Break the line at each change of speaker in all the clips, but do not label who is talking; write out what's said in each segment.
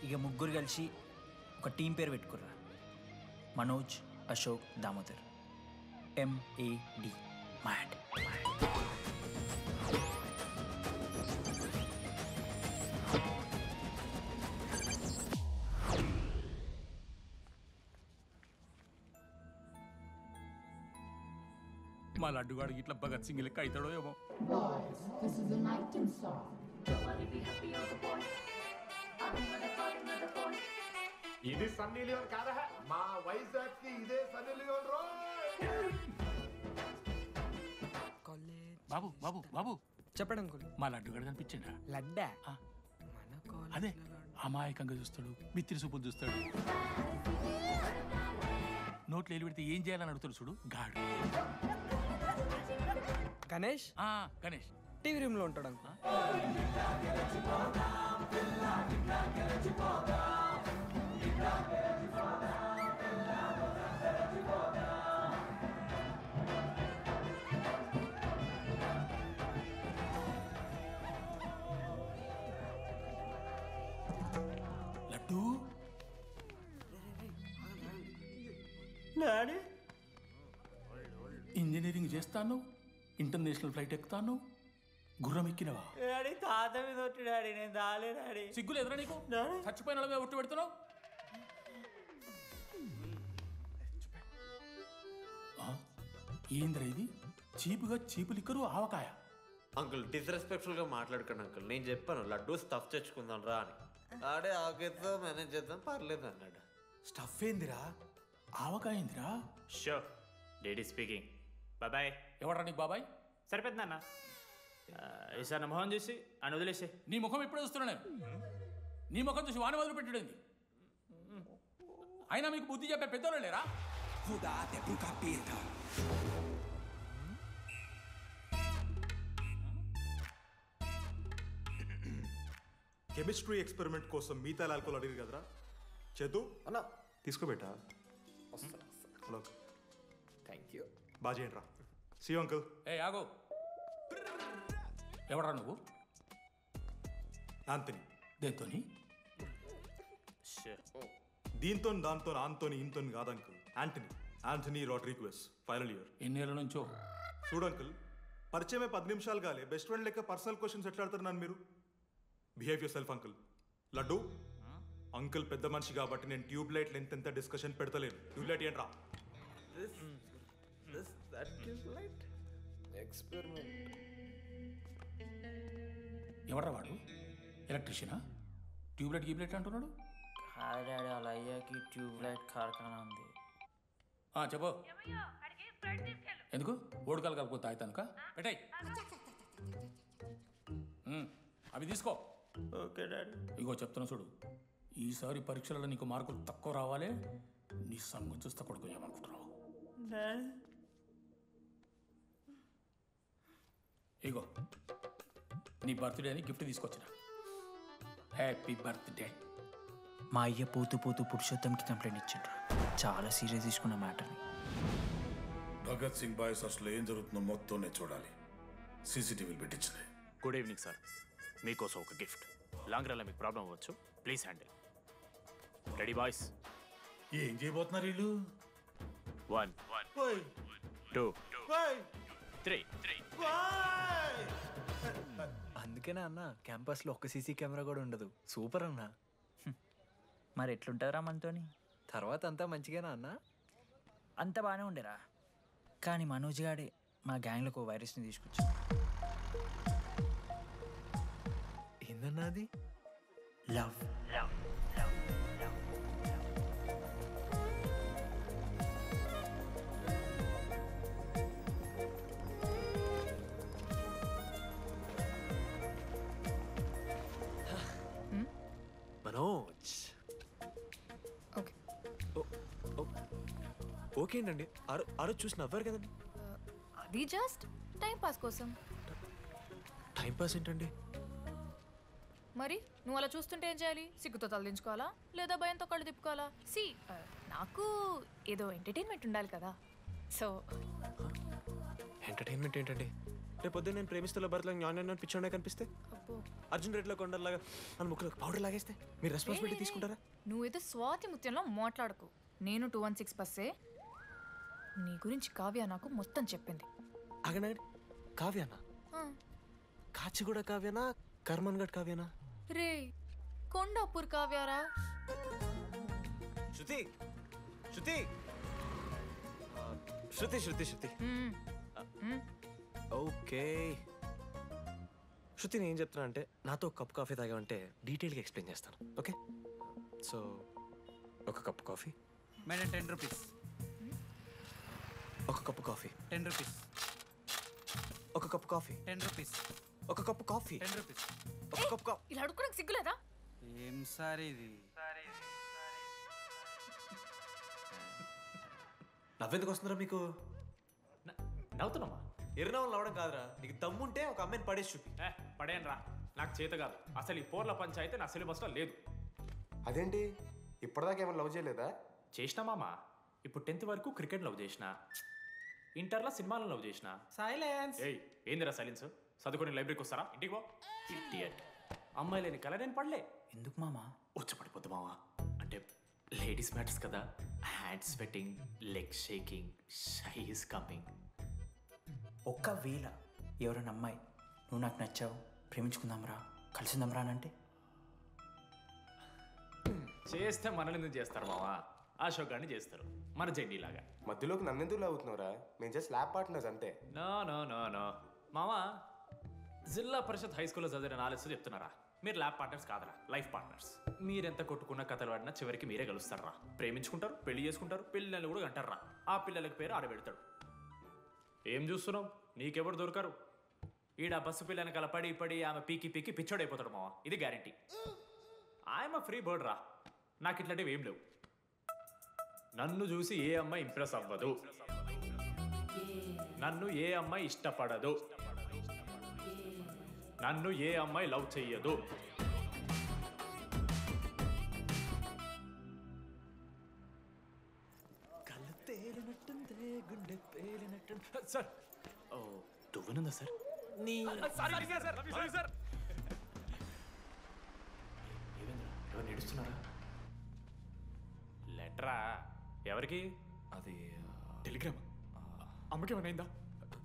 ఇక ముగ్గురు కలిసి ఒక టీం పేరు పెట్టుకుర్రా. మనోజ్, అశోక్, దామోదర్. MAD. మ్యాడ్.
మా లడ్డుగాడికి ఇట్లా భగత్ సింగ్ లెక్క అవుతాడో ఏమో.
ఇది సన్నీ లియోన్ కాదా? మా వైజాగ్ కి ఇదే సన్నీ లియోన్ రో.
బాబు బాబు బాబు
చెప్పండి అంకుల్.
మా లడ్డుగాడు కనిపించిండా?
లడ్డా
అదే అమాయకంగా చూస్తాడు, మిత్రి చూపులు చూస్తాడు, నోట్లు ఎల్లు పెడితే ఏం చేయాలని అడుగుతాడు చూడు గాడు.
గణేష్
గణేష్
టీవీ రూమ్ లో ఉంటాడు అంకుల్.
లడ్డు
డాడీ
ఇంజనీరింగ్ చేస్తాను, ఇంటర్నేషనల్ ఫ్లైట్ ఎక్కుతాను, గుర్రం ఎక్కినవా?
డాడీ తాత మీద ఒట్టు డాడీ, నేను దాలే డాడీ.
సిగ్గులు ఎదురా నీకు? చచ్చిపోయిన వాళ్ళ మీద ఒట్టు పెడుతున్నావు. ఏంద్రా ఇది? చీపుగా చీపు లిక్కరు ఆవకాయ.
అంకుల్ డిస్రెస్పెక్ట్ఫుల్ గా మాట్లాడకండి అంకుల్. నేను చెప్పాను లడ్డూ స్టఫ్ తెచ్చుకుందాం రా అని. ఆడే ఆకేతో మేనేజ్ చేద్దాం పర్లేదు అన్నాడు.
స్టఫ్ ఏందిరా?
ఆవకాయ ఏందిరా?
Show daddy speaking. బాబాయ్.
ఎవడ్రా నీకు బాబాయ్?
సరిపోతుంది అన్న. ఈసారి నా మొహం చూసి అని వదిలేసే.
నీ ముఖం ఎప్పుడే చూస్తున్నా నేను. నీ ముఖం చూసి వాని వదిలి పెట్టడండి. అయినా మీకు బుద్ధి చెప్పే పెద్దోళ్ళు లేరా?
కెమిస్ట్రీ ఎక్స్పెరిమెంట్ కోసం మిగతా ఆల్కహాల్ అడిగారు కదరా చేతు
అన్నా
తీసుకోబెట్టా. Hello
thank you.
బాగా చేయండి రా. See uncle.
ఆగో, ఎవడరా నువ్వు?
ఆంథనీ.
దేంతోని?
దీంతో దాంతో ఆంతోని ఇంతోని కాదు uncle. Anthony Rodrigues, final year.
ఎన్నేళ్ళ నుంచో?
చూడు అంకుల్, పరిచయమే 10 నిమిషాలు కాలే బెస్ట్ ఫ్రెండ్ లెక్క పర్సనల్ క్వశ్చన్స్ ఎట్లా ఆడతారు నన్ను మీరు? Behave yourself uncle. Laddu uncle పెద్ద మనిషి కాబట్టి నేను ట్యూబ్ లైట్ లెంత్ ఎంత డిస్కషన్ పెడతలేను. ట్యూబ్ లైట్ ఏంట్రా?
ఎవడ్రా వాడు? ఎలక్ట్రీషియనా? ట్యూబ్లైట్ గీబ్లైట్ అంటున్నాడు.
డాడీ అలా అయ్యాకి ట్యూబ్ లైట్ కార్ఖానా ఉంది.
చెప్పు. ఎందుకు ఓడికాలు కలుపుతా అవుతానుక? పెట్టాయి అవి తీసుకో.
Okay daddy.
ఇగో చెప్తున్నా చూడు, ఈసారి పరీక్షలలో నీకు మార్కులు తక్కువ రావాలి. నీ సంగం చూస్తా కొడుకు ఏమనుకుంటున్నావు? ఇగో నీ బర్త్డే అని గిఫ్ట్ తీసుకొచ్చిన. Happy birthday.
మా అయ్య పోతూ పోతూ పురుషోత్తంకి కంప్లైంట్ ఇచ్చిండ్రు. చాలా సీరియస్ తీసుకున్న మ్యాటర్ని.
భగత్ సింగ్ బాయ్స్ అసలు ఏం జరుగుతుందో మొత్తం నేను చూడాలి. సీసీటీవీలు పెట్టించినాయి.
Good evening sir. మీకోసం ఒక గిఫ్ట్. లాంగ్ రన్లో మీకు ప్రాబ్లం అవ్వచ్చు, ప్లీజ్ హ్యాండిల్. Ready boys?
ఏం చేయబోతున్నారు వీళ్ళు?
1 2 3.
అందుకేనా అన్న క్యాంపస్ లో ఒక్క సీసీ కెమెరా కూడా ఉండదు. సూపర్ అన్న.
మరి ఎట్లుంటారా మనతోని?
తర్వాత అంతా మంచిగానా అన్న?
అంత బాగానే ఉండేరా, కానీ మనోజ్ గాడే మా గ్యాంగ్లకు ఓ వైరస్ని తీసుకొచ్చా.
ఏందన్నా అది?
లవ్.
మనోజ్ ఓకే అండి. ఆ రోజు చూసి నవ్వారు కదండి.
అది జస్ట్ టైం పాస్ కోసం.
టైం పాస్ ఏంటండి?
మరి నువ్వు అలా చూస్తుంటే ఏం చేయాలి? సిగ్గుతో తలదించుకోవాలా లేదా భయంతో కళ్ళు తిప్పుకోవాలా? నాకు ఏదో ఎంటర్టైన్మెంట్ ఉండాలి కదా. సో
ఎంటర్టైన్మెంట్ ఏంటండి? రేపు పొద్దున్న నేను ప్రేమిస్తున్న భర్తలో జ్ఞానం పిచ్చోడే కనిపిస్తే
అబ్బో
అర్జున్ రెడ్డిలో కొండలాగా మన ముక్కులకు పౌడర్ లాగేస్తే మీరు రెస్పాన్సిబిలిటీ తీసుకుంటారా?
నువ్వేదో స్వాతి ముత్యంలో మాట్లాడకు. నేను 216 బస్సే. నీ గురించి కావ్య నాకు మొత్తం చెప్పింది.
ఆగనాగండి, కావ్యానా? కాచిగూడ కావ్యానా, కర్మన్ గడ్ కావ్యానా?
రే కొండాపూర్ కావ్యారా?
శృతి శృతి శృతి శృతి శృతి ఓకే. శృతి నేను ఏం చెప్తున్నా అంటే నాతో ఒక కప్ కాఫీ తాగామంటే డీటెయిల్గా ఎక్స్ప్లెయిన్ చేస్తాను. ఓకే, సో ఒక కప్ కాఫీ.
Madam 10 rupees.
ఒక కప్పు కాఫీ.
10 రూపీస్.
ఒక కప్పు కాఫీ.
10 రూపీస్.
ఒక కప్పు కాఫీ.
10 రూపీస్.
ఒక కప్పు కాఫీ.
ఇలా అడుక్కోడానికి సిగ్గులేదా?
ఏం సార్ ఇది?
నవ్వెందుకు వస్తుందిరా మీకు?
నవ్వుతున్నామా?
ఎర్రనవ్వులు నవ్వడం కాదురా, నీకు దమ్ముంటే ఒక అమ్మాయిని పడేసి చూపి.
పడేయను రా, నాకు చేత కాదు. అసలు ఈ పోర్ల పంచాయితీ నా సిలబస్లో లేదు.
అదేంటి ఇప్పటిదాకా ఏమైనా లవ్ చేయలేదా?
చేసినా మామ. ఇప్పుడు 10th వరకు క్రికెట్ లవ్ చేసిన, ఇంటర్లో సినిమాలను లవ్ చేసిన.
సైలెన్స్.
ఏయ్ ఏందిరా సైలెన్స్? చదువుకొని లైబ్రరీకి వస్తారా? ఇంటికి పో. ఇడియట్. అమ్మాయి లేని కల నేను పడలే.
ఎందుకు మామా?
వచ్చపడిపోద్దు మావా. అంటే లేడీస్ మ్యాటర్స్ కదా. Hand sweating, leg shaking, shy is coming.
ఒక్కవేళ ఎవరైనా అమ్మాయి నువ్వు నాకు నచ్చావు, ప్రేమించుకుందాంరా, కలిసిందాంరా అని అంటే
చేస్తే మనల్ని ఎందుకు చేస్తారు మావా? అశోక్ గారిని చేస్తారు, మన జెండీలాగా.
మధ్యలోకి నన్నెందుకు లవ్ అవుతున్నావురా? మేము జస్ట్ ల్యాబ్ పార్ట్నర్స్ అంతే.
నో నో నో నో మావా, జిల్లా పరిషత్ హై స్కూల్లో చదివిన నాలెడ్జ్ చెప్తున్నారా? మీరు ల్యాబ్ పార్ట్నర్స్ కాదరా, లైఫ్ పార్ట్నర్స్. మీరెంత కొట్టుకున్న కథలు ఆడినా చివరికి మీరే కలుస్తారా. ప్రేమించుకుంటారు, పెళ్లి చేసుకుంటారు, పిల్లలు కూడా అంటారా. ఆ పిల్లలకి పేరు ఆడబెడతాడు. ఏం చూస్తున్నావు? నీకెవరు దొరకరు. ఈడ బస్సు పిల్లని కల పడి పడి ఆమె పీకి పీకి పిచ్చోడైపోతాడు మావా, ఇది గ్యారంటీ. ఆయమ ఫ్రీ బర్డ్ రా, నాకు ఇట్లాంటివి ఏం లేవు. నన్ను చూసి ఏ అమ్మాయి ఇంప్రెస్ అవ్వదు, నన్ను ఏ అమ్మాయి ఇష్టపడదు, నన్ను ఏ అమ్మాయి లవ్ చెయ్యదు.
కళ్ళు తేలినట్టుందే, గుండె పేలినట్టు.
సార్ ఓ దువ్వనుందా సార్?
నీ
సార్ ఎవరు నడుస్తున్నారా? లెటరా? ఎవరికి?
అది
టెలిగ్రామ్. అమ్మకి ఏమైనా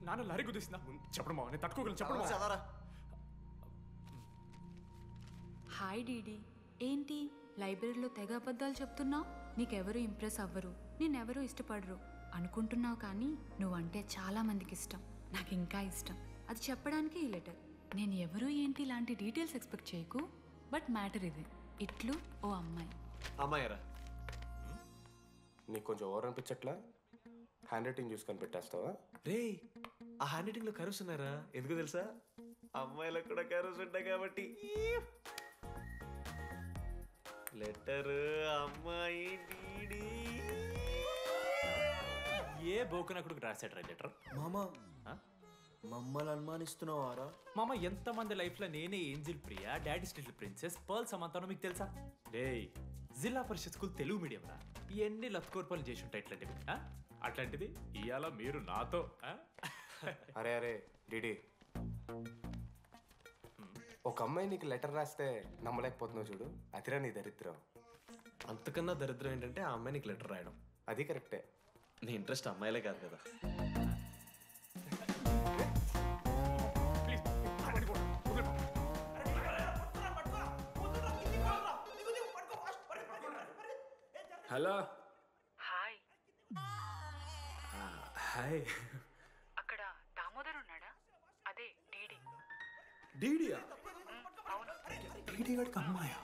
నాన్న లారీ కుదిసిందా? చెప్పడం మా నేను తట్టుకోగలను. చెప్పడం
చదవరా.
హాయ్ డీడీ, ఏంటి లైబ్రరీలో తెగ అబద్ధాలు చెప్తున్నావు? నీకెవరు ఇంప్రెస్ అవ్వరు, నేనెవరూ ఇష్టపడరు అనుకుంటున్నావు, కానీ నువ్వంటే చాలా మందికి ఇష్టం, నాకు ఇంకా ఇష్టం. అది చెప్పడానికి ఈ లెటర్. నేను ఎవరు ఏంటి ఇలాంటి డీటెయిల్స్ ఎక్స్పెక్ట్ చేయకు, బట్ మ్యాటర్ ఇది. ఇట్లు ఓ అమ్మాయి.
అమ్మాయిరా?
నీకు కొంచెం ఓవర్ అనిపించట్లా? హ్యాండ్ రైటింగ్ చూసి కనిపెట్టేస్తావా?
రే, ఆ హ్యాండ్ రైటింగ్ లో కర్వ్స్ ఉన్నారా? ఎందుకు తెలుసా? అమ్మాయిలకు కూడా కర్వ్స్ ఉంటాయి కాబట్టి. లెటర్ అమ్మాయి డీడీ.
ఏ బోకనకుడికి రాశాడు లెటర్?
మామా, మమ్మల్ని అనుమానిస్తున్నావారా?
మామ, ఎంతమంది లైఫ్లో నేనే angel Priya, daddy still princess, pearl సమంతానో మీకు తెలుసా? డే జిల్లా పరిషత్ స్కూల్ తెలుగు మీడియం రా. ఎన్ని లత్కోర్పాలు చేసి ఉంటాయి ఇట్లాంటివి. అట్లాంటిది ఇవాళ మీరు నాతో.
అరే అరే డిడి, ఒక అమ్మాయి నీకు లెటర్ రాస్తే నమ్మలేకపోతున్నావు చూడు, అదిరా నీ దరిద్రం.
అంతకన్నా దరిద్రం ఏంటంటే ఆ అమ్మాయి నీకు లెటర్ రాయడం.
అది కరెక్టే.
నీ ఇంట్రెస్ట్ అమ్మాయిలే కాదు కదా.
హలో.
హాయ్.
హాయ్.
అక్కడ దామోదర్ ఉన్నాడా? అదే డీడీ.
డీడీయా?
అవును.
డీడీ గడికి అమ్మాయా?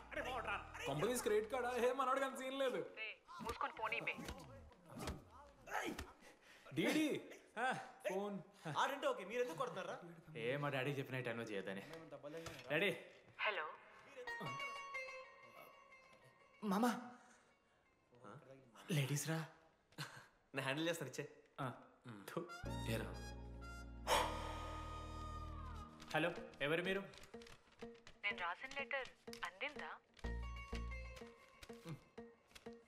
Companies credit కార్డా? ఏ మనోడు కానీ సీన్ లేదు.
మూసుకొని పోనీ బే.
డీడీ ఫోన్.
ఆడంటే ఓకే, మీరు ఎందుకు కొడుతున్నారా?
ఏ మా డాడీ చెప్పిన టైంలో చేయదని. డాడీ.
హలో.
మామా, లేడీస్ రా.
నేను హ్యాండిల్ చేస్తాను, ఇచ్చే.
ఏరా. హలో, ఎవరు మీరు?
నేను రాసిన లెటర్ అందిందా?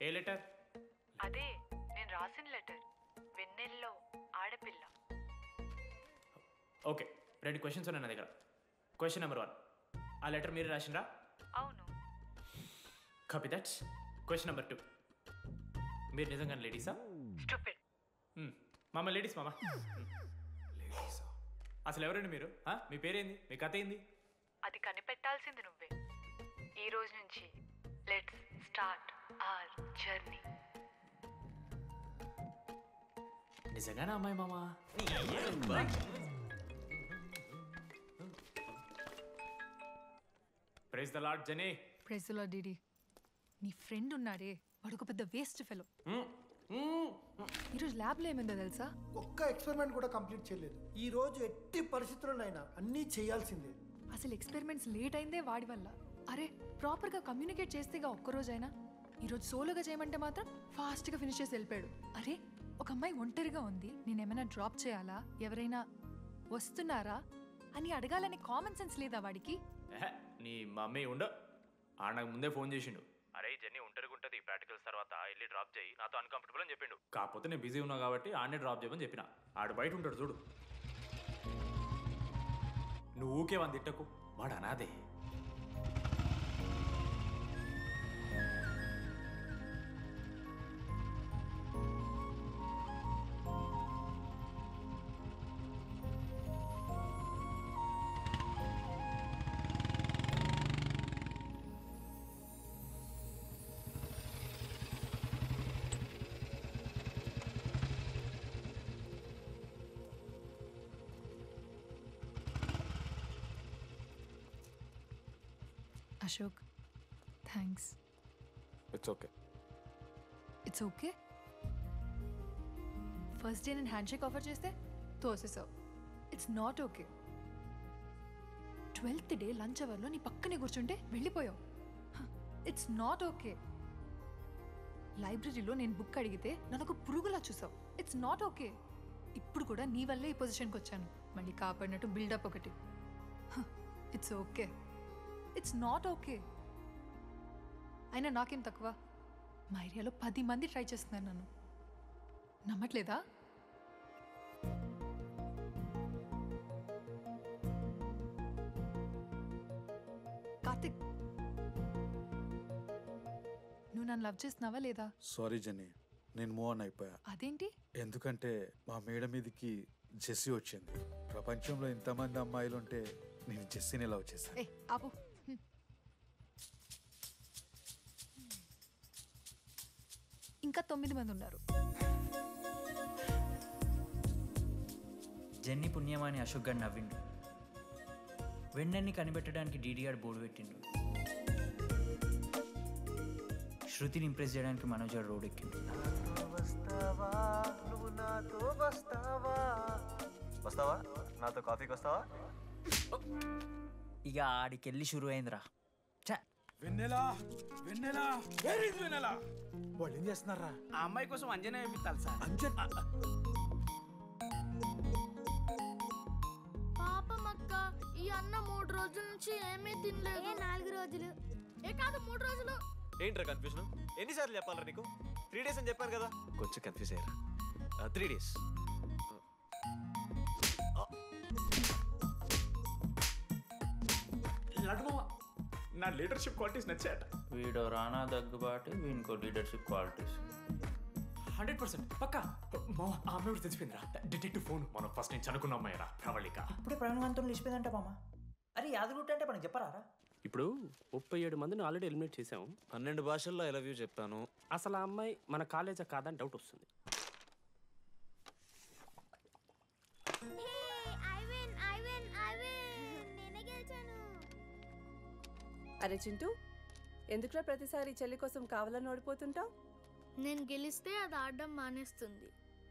ఏ లెటర్?
అదే నేను రాసిన లెటర్, వెన్నెల్లో ఆడపిల్ల.
ఓకే, 2 క్వశ్చన్స్ ఉన్నాయి నా దగ్గర. క్వశ్చన్ నెంబర్ 1, ఆ లెటర్ మీరు రాసిండ్రా?
అవును.
Copy that. క్వశ్చన్ నెంబర్ 2, మీరు నిజంగా లేడీసా? మామ లేడీస్ మామ. అసలు ఎవరండి మీరు? మీ పేరేంది? మీ కథ ఏంది?
అది కనిపెట్టాల్సింది నువ్వే. ఈ రోజు నుంచి లెట్స్ స్టార్ట్ అవర్ జర్నీ.
నిజంగానే అమ్మాయి మామ? ప్రైజ్ ద లార్డ్ జెనీ.
ప్రైజ్ ద లార్డ్ డీడీ. నీ ఫ్రెండ్ ఉన్నాడే, వాడు ఒక పెద్ద వేస్ట్ ఫెలో. ఈరోజు ల్యాబ్లో ఏమైందో తెలుసా?
ఒక్క ఎక్స్పెరిమెంట్ కూడా కంప్లీట్ చేయలేదు. ఈ రోజు ఎట్టి పరిస్థితుల్లోనైనా అన్నీ చేయాల్సిందే.
అసలు ఎక్స్పెరిమెంట్స్ లేట్ అయిందే వాడి వల్ల. అరే ప్రాపర్గా కమ్యూనికేట్ చేస్తేగా ఒక్కరోజైనా. ఈరోజు సోలోగా చేయమంటే మాత్రం ఫాస్ట్గా ఫినిష్ చేసి వెళ్ళిపోయాడు. అరే ఒక అమ్మాయి ఒంటరిగా ఉంది, నేనేమైనా డ్రాప్ చేయాలా, ఎవరైనా వస్తున్నారా అని అడగాలనే కామన్ సెన్స్ లేదా వాడికి?
నీ మమ్మీ ఉండ నాకు ముందే ఫోన్ చేసిండు. అరే జెన్నీ ఒంటరిగా ఉంటుంది, ప్రాక్టికల్స్ తర్వాత వెళ్ళి డ్రాప్ చేయి, నాతో అన్కంఫర్టబుల్ అని చెప్పిండు. కాకపోతే నేను బిజీ ఉన్నా కాబట్టి ఆడనే డ్రాప్ చేయమని చెప్పిన. ఆడు బయట ఉంటాడు చూడు. నువ్వు ఊకే వాని తిట్టకు, వాడు అనాదే.
Ashok, thanks.
It's okay.
It's okay. First day నేను హ్యాండ్ షేక్ ఆఫర్ చేస్తే తోసేసావు. It's not okay. 12th day lunch అవర్లో నీ పక్కనే కూర్చుంటే వెళ్ళిపోయావు. It's not okay. లైబ్రరీలో నేను బుక్ అడిగితే నన్ను ఒక పురుగులా చూసావు. It's not okay. ఇప్పుడు కూడా నీ వల్లే ఈ పొజిషన్కి వచ్చాను. మళ్ళీ కాపాడినట్టు బిల్డప్ ఒకటి. It's okay. It's not okay. అయినా నాకేం తక్కువ? మా ఏరియాలో 10 మంది ట్రై చేస్తున్నారు నన్ను. నమ్మట్లేదా? కార్తిక్, నువ్వు నన్ను లవ్ చేస్తున్నావా లేదా?
సారీ జెన్నీ, నేను మూవ్ ఆన్ అయిపోయా.
అదేంటి?
ఎందుకంటే మా మేడ మీదకి జెస్సీ వచ్చింది. ప్రపంచంలో ఇంతమంది అమ్మాయిలు ఉంటే నేను జెస్సీని లవ్ చేశాను.
ఆపు. ఇంకా 9 మంది ఉన్నారు.
జెన్నీ పుణ్యమాని అశోక్ గారు నవ్విండు. వెన్నెన్ని కనిపెట్టడానికి డీడీఆర్ బోర్డు పెట్టిండు. శృతిని ఇంప్రెస్ చేయడానికి మనోజ్ గారు రోడ్ ఎక్కిండు.
వస్తావా నాతో కాఫీకి వస్తావా?
ఇక ఆడికెళ్ళి షురు అయిందిరా.
వెన్నెలా వెన్నెలా వేర్ ఇస్ వెన్నెలా?
వాళ్ళు ఏం చేస్తున్నారా?
ఆ అమ్మాయి కోసం అంజనే వేపిస్తాను సార్.
పాపం అక్క, ఈ అన్న 3 రోజుల నుంచి ఏమీ తినలేదు. 4 రోజులు కాదు 3 రోజులు.
ఏంట్రా కన్ఫ్యూజన్? ఎన్నిసార్లు చెప్పాలరా నీకు? 3 days అని చెప్పాను కదా. కొంచెం కన్ఫ్యూజ్ అయ్యారా? 3 days.
లడ్మా నా లీడర్షిప్ క్వాలిటీస్ నచ్చాయట.
వీడో రానా దగ్గుబాటి, వీనికో లీడర్షిప్ క్వాలిటీస్.
100% పక్కా. మా ఆ అమ్మాయి తెలిసిపోయిందిరా. డిటెక్టివ్ ఫోన్ మనం ఫస్ట్ నుంచి అనుకున్న అమ్మాయిరా ప్రవళిక.
ఇప్పుడే ప్రవీణ్ తెలిసిపోయిందంట మామ. అరే యాదగుట్ట అంటే మనకి చెప్పరా?
ఇప్పుడు 37 మందిని ఆల్రెడీ ఎలిమినేట్ చేసాం.
12 భాషల్లో ఐ లవ్ యూ చెప్పాను.
అసలు ఆ అమ్మాయి మన కాలేజా కాదని డౌట్ వస్తుంది.
అరే చింటూ, ఎందుకురా ప్రతిసారి చెల్లి కోసం కావాలని ఓడిపోతుంటావు?
నేను గెలిస్తే అది ఆడడం మానేస్తుంది.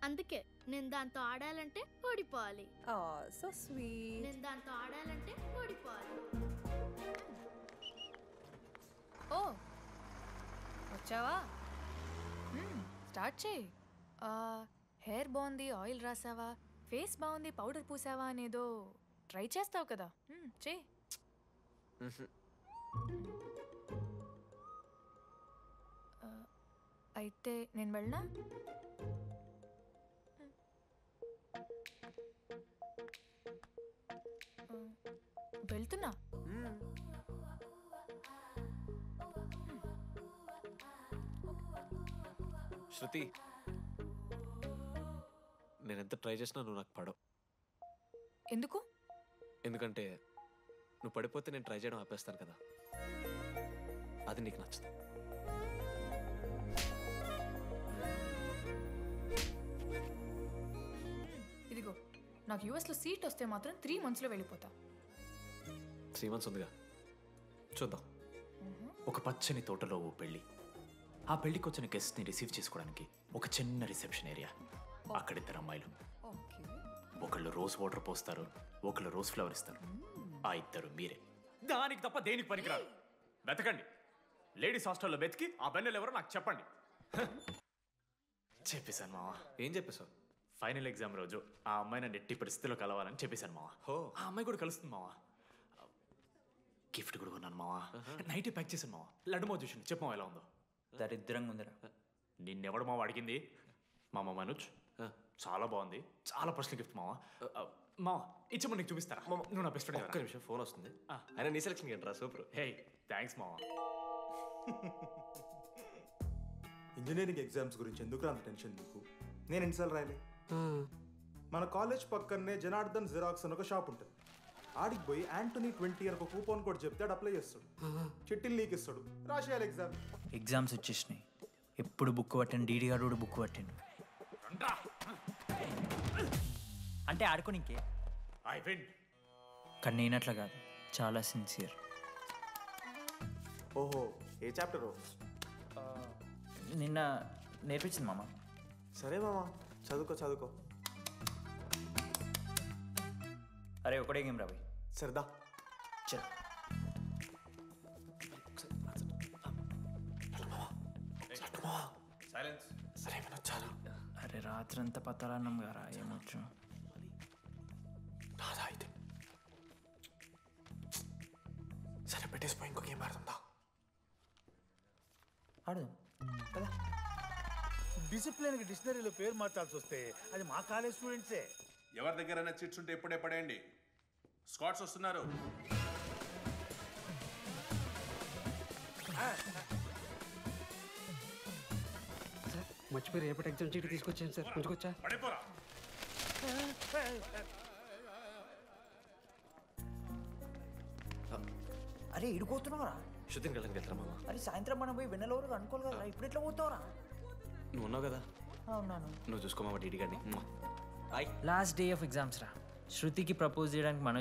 అందుకే నేను దాంతో ఆడాలంటే ఓడిపోవాలి.
So sweet.
నేను దాంతో ఆడాలంటే ఓడిపోవాలి.
ఓ వచ్చావా? స్టార్ట్ చేయి. హెయిర్ బాగుంది, ఆయిల్ రాసావా, ఫేస్ బాగుంది, పౌడర్ పూసావా అనేదో ట్రై చేస్తావు కదా. చేయి. అయితే నేను వెళ్ళనా?
శృతి నేను ఎంత ట్రై చేసినా నువ్వు నాకు పడవు.
ఎందుకు?
ఎందుకంటే నువ్వు పడిపోతే నేను ట్రై చేయడం ఆపేస్తాను కదా, అది నీకు నచ్చదు.
ఇదిగో నాకు యూఎస్లో సీట్ వస్తే మాత్రం 3 monthsలో వెళ్ళిపోతా.
3 months ఉందిగా, చూద్దాం.
ఒక పచ్చని తోటలో ఓ పెళ్లి. ఆ పెళ్లికి వచ్చిన గెస్ట్ని రిసీవ్ చేసుకోవడానికి ఒక చిన్న రిసెప్షన్ ఏరియా. అక్కడ 2 అమ్మాయిలు. ఒకళ్ళు రోజ్ వాటర్ పోస్తారు, ఒకళ్ళు రోజ్ ఫ్లవర్ ఇస్తారు. ఆ 2 మీరే. దానికి తప్ప దేనికి పనికిరారు. వెతకండి. లేడీస్ హాస్టల్లో వెతికి ఆ బెన్నెలు ఎవరో నాకు చెప్పండి. చెప్పేశాను మావా.
ఏం చెప్పేశావు?
ఫైనల్ ఎగ్జామ్ రోజు ఆ అమ్మాయి నన్ను ఎట్టి పరిస్థితిలో కలవాలని చెప్పేశాను మావా. ఆ అమ్మాయి కూడా కలుస్తుంది మావా. గిఫ్ట్ కూడా కొన్నాను మావా. నైట్ ప్యాక్ చేశాను మావా. లడ్డు మావ చూసింది. చెప్పు మావా ఎలా ఉందో.
దరిద్రంగా ఉందిరా.
నిన్నెవడు మావ అడిగింది? మామ మనోజ్. చాలా బాగుంది. చాలా పర్సనల్ గిఫ్ట్ మావా. మావా ఇచ్చి నీకు చూపిస్తారా? నువ్వు నా బెస్ట్ ఫ్రెండ్.
ఒక్క నిమిషం, ఫోన్ వస్తుంది. అయినా నీ సెలక్షన్ ఏంట్రా? సూపర్.
హే థ్యాంక్స్ మావా.
ఇంజనీరింగ్ ఎగ్జామ్స్ గురించి ఎందుకు అంత టెన్షన్ నీకు? నేను ఎన్నిసార్లు రాయలే. మన కాలేజ్ పక్కనే జనార్దన్ జిరాక్స్ అని ఒక షాప్ ఉంటుంది. ఆడికి పోయి యాంటనీ 20 అని ఒక కూపన్ కోడ్ చెప్తే ఆడు అప్లై చేస్తాడు. చిట్టిల్ నీకు ఇస్తాడు, రాసేయాలి ఎగ్జామ్.
ఎగ్జామ్స్ వచ్చేసినాయి. ఎప్పుడు బుక్ పట్టాను, డీడీ గారు కూడా బుక్ పట్టాను. అంటే ఆడుకోనికే. కానీ నేనట్లా కాదు, చాలా సిన్సియర్.
ఓహో, ఏ చాప్టరు?
నిన్న నేర్పించింది మామ.
సరే మామ, చదువుకో.
అరే ఒకటే గేమ్ రాబోయ్.
సరదా
చల్. అరే రాత్రంతా పత్తాలన్నం గారా, ఏమొచ్చు.
సరే పెట్టేసిపోయి ఇంకో గేమ్ ఆడుతుందా?
ఆడు కదా.
డిసిప్లిన్కి డిక్షనరీలో పేరు మార్చాల్సి వస్తే అది మా కాలేజ్ స్టూడెంట్సే.
ఎవరి దగ్గరైనా చిట్స్ ఉంటే ఇప్పుడే పడేయండి. స్కాట్స్ వస్తున్నారు.
మర్చిపోయి రేపటి ఎగ్జామ్ చీటి తీసుకొచ్చాను సార్. కొంచెం
పడిపోరా.
అరే ఇడిపోతున్నావురా.
శృతిని వెళ్ళడానికి వెళ్తారా మామ?
అరే సాయంత్రం మనం పోయి వెన్నెలవరకు అనుకోవాలి కదా, ఇప్పుడు ఎట్లా పోతావురా?
నువ్వు ఉన్నావు కదా,
ఉన్నాను.
నువ్వు చూసుకోమా డీడీ గారిని.
లాస్ట్ డే ఆఫ్ ఎగ్జామ్స్ రా. శృతికి ప్రపోజ్ చేయడానికి